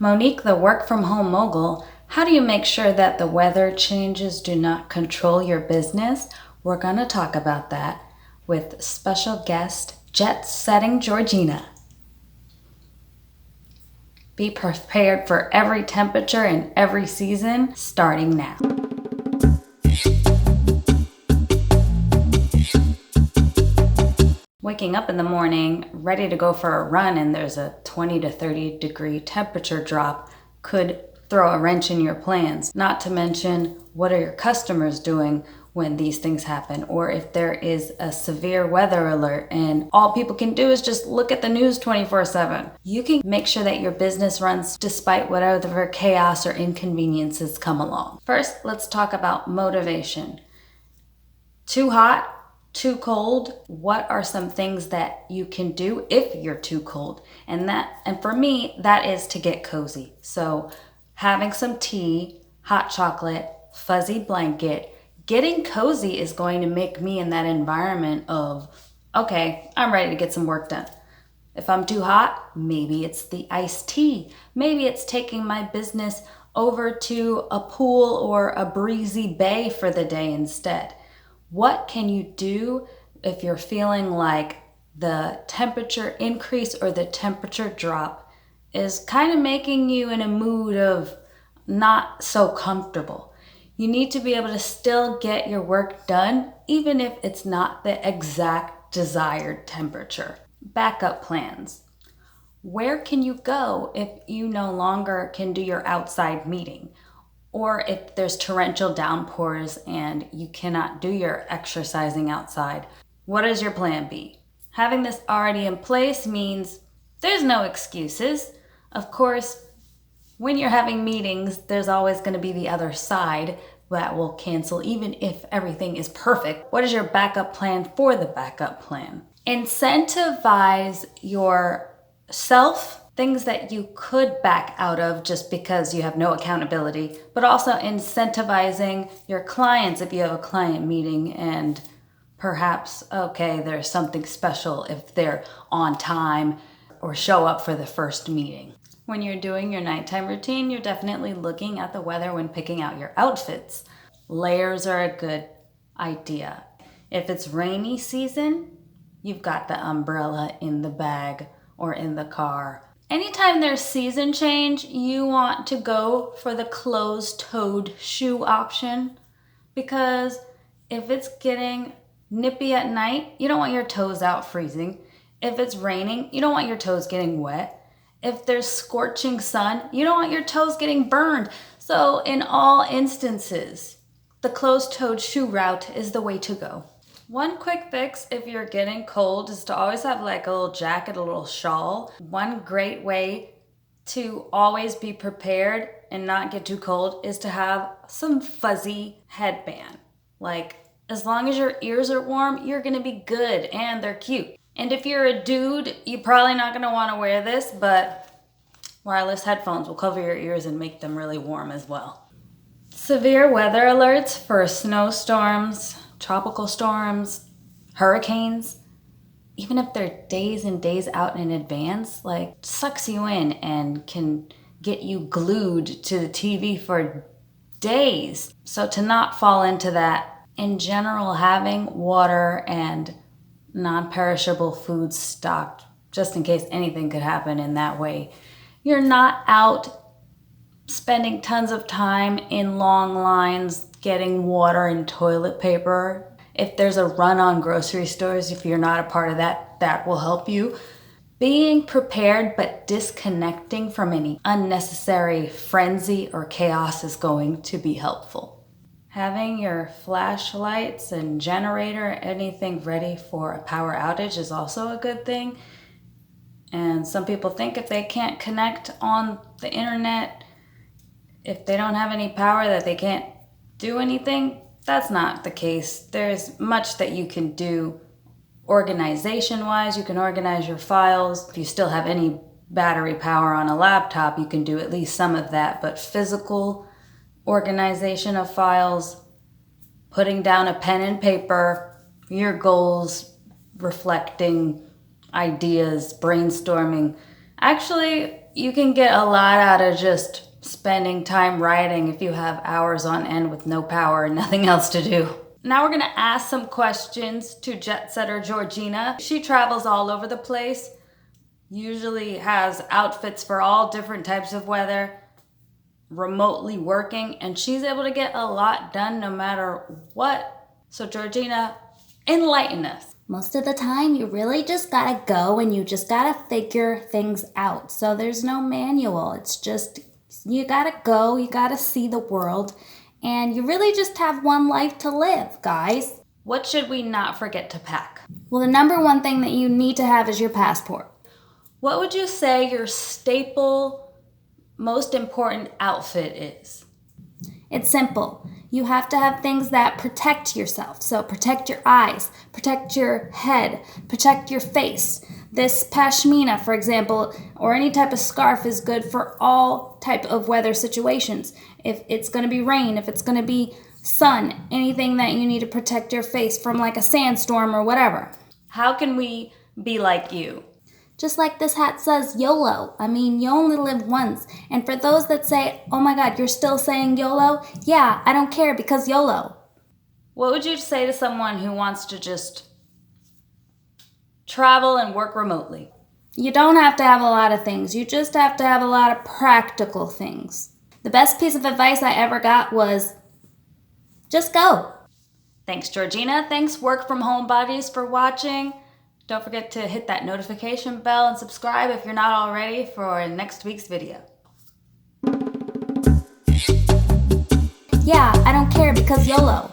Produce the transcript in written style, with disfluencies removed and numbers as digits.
Monique, the work from home mogul, how do you make sure that the weather changes do not control your business? We're going to talk about that with special guest, Jet Setting Georgina. Be prepared for every temperature and every season, starting now. Waking up in the morning, ready to go for a run, and there's a 20 to 30 degree temperature drop could throw a wrench in your plans. Not to mention, what are your customers doing when these things happen? Or if there is a severe weather alert and all people can do is just look at the news 24/7. You can make sure that your business runs despite whatever chaos or inconveniences come along. First, let's talk about motivation. Too hot? Too cold? What are some things that you can do if you're too cold? And for me, that is to get cozy. So having some tea, hot chocolate, fuzzy blanket, getting cozy is going to make me in that environment of, okay, I'm ready to get some work done. If I'm too hot, maybe it's the iced tea. Maybe it's taking my business over to a pool or a breezy bay for the day instead. What can you do if you're feeling like the temperature increase or the temperature drop is kind of making you in a mood of not so comfortable? You need to be able to still get your work done, even if it's not the exact desired temperature. Backup plans. Where can you go if you no longer can do your outside meeting? Or if there's torrential downpours and you cannot do your exercising outside, what is your plan B? Having this already in place means there's no excuses. Of course, when you're having meetings, there's always going to be the other side that will cancel even if everything is perfect. What is your backup plan for the backup plan? Incentivize yourself, things that you could back out of just because you have no accountability, but also incentivizing your clients if you have a client meeting and perhaps, okay, there's something special if they're on time or show up for the first meeting. When you're doing your nighttime routine, you're definitely looking at the weather when picking out your outfits. Layers are a good idea. If it's rainy season, you've got the umbrella in the bag or in the car. Anytime there's season change, you want to go for the closed-toed shoe option, because if it's getting nippy at night, you don't want your toes out freezing. If it's raining, you don't want your toes getting wet. If there's scorching sun, you don't want your toes getting burned. So in all instances, the closed-toed shoe route is the way to go. One quick fix if you're getting cold is to always have like a little jacket, a little shawl. One great way to always be prepared and not get too cold is to have some fuzzy headband. Like, as long as your ears are warm, you're gonna be good and they're cute. And if you're a dude, you're probably not gonna wanna wear this, but wireless headphones will cover your ears and make them really warm as well. Severe weather alerts for snowstorms, tropical storms, hurricanes, even if they're days and days out in advance, like sucks you in and can get you glued to the TV for days. So to not fall into that, in general, having water and non-perishable foods stocked, just in case anything could happen in that way. You're not out spending tons of time in long lines getting water and toilet paper. If there's a run on grocery stores, if you're not a part of that, that will help you. Being prepared but disconnecting from any unnecessary frenzy or chaos is going to be helpful. Having your flashlights and generator, anything ready for a power outage is also a good thing. And some people think if they can't connect on the internet, if they don't have any power, that they can't do anything. That's not the case. There's much that you can do organization-wise. You can organize your files. If you still have any battery power on a laptop, you can do at least some of that. But physical organization of files, putting down a pen and paper, your goals, reflecting ideas, brainstorming. Actually, You can get a lot out of just spending time riding if you have hours on end with no power and nothing else to do. Now we're gonna ask some questions to jet setter Georgina. She travels all over the place, usually has outfits for all different types of weather, remotely working, and she's able to get a lot done no matter what. So Georgina, enlighten us. Most of the time, you really just gotta go and you just gotta figure things out. So there's no manual. It's just, you gotta go, you gotta see the world, and you really just have one life to live, guys. What should we not forget to pack? Well, the number one thing that you need to have is your passport. What would you say your staple, most important outfit is? It's simple. You have to have things that protect yourself. So protect your eyes, protect your head, protect your face. This pashmina, for example, or any type of scarf is good for all type of weather situations. If it's going to be rain, if it's going to be sun, anything that you need to protect your face from, like a sandstorm or whatever. How can we be like you? Just like this hat says, YOLO. I mean, you only live once. And for those that say, oh my God, you're still saying YOLO? Yeah, I don't care because YOLO. What would you say to someone who wants to just travel and work remotely? You don't have to have a lot of things. You just have to have a lot of practical things. The best piece of advice I ever got was, just go. Thanks, Georgina. Thanks, Work From Home Buddies, for watching. Don't forget to hit that notification bell and subscribe if you're not already for next week's video. Yeah, I don't care because YOLO.